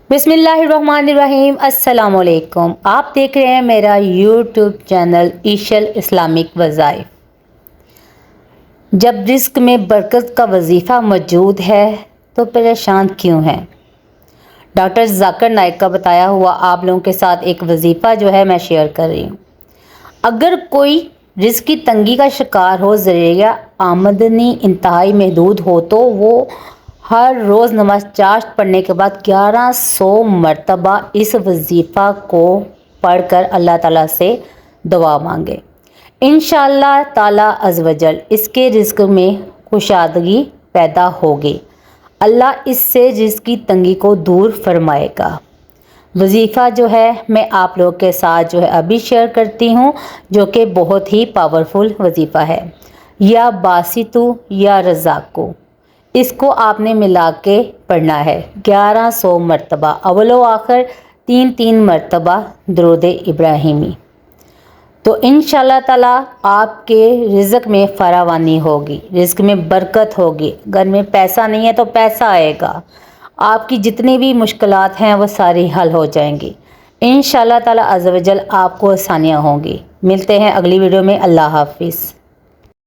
बिस्मिल्लाहिर्रहमानिर्रहीम। अस्सलाम वालेकुम। आप देख रहे हैं मेरा यूट्यूब चैनल ईशल इस्लामिक वज़ाइफ। जब रिस्क में बरकत का वजीफ़ा मौजूद है तो परेशान क्यों हैं? डॉक्टर जाकिर नाइक का बताया हुआ आप लोगों के साथ एक वजीफ़ा जो है मैं शेयर कर रही हूँ। अगर कोई रिस्क की तंगी का शिकार हो, ज़रिया आमदनी इंतहाई महदूद हो, तो वो हर रोज़ नमाज चाश्त पढ़ने के बाद 1100 मरतबा इस वजीफ़ा को पढ़कर अल्लाह ताला से दुआ मांगे। इंशाअल्लाह ताला अज़्वजल इसके रिस्क में कुशादगी पैदा होगी। अल्लाह इससे रिस्क की तंगी को दूर फरमाएगा। वजीफ़ा जो है मैं आप लोगों के साथ जो है अभी शेयर करती हूँ, जो कि बहुत ही पावरफुल वजीफ़ा है। या बासितु या रज़ाक़ु, इसको आपने मिला के पढ़ना है 1100 मरतबा, अव्वलो आखिर 3-3 मरतबा दुरूद इब्राहिमी। तो इंशाअल्लाह ताला आपके रिज़्क़ में फरावानी होगी, रिज़्क़ में बरकत होगी। घर में पैसा नहीं है तो पैसा आएगा। आपकी जितनी भी मुश्किलात हैं वो सारी हल हो जाएंगी। इंशाअल्लाह ताला अज़्ज़ व जल आपको आसानियाँ होंगी। मिलते हैं अगली वीडियो में। अल्लाह हाफ़िज़।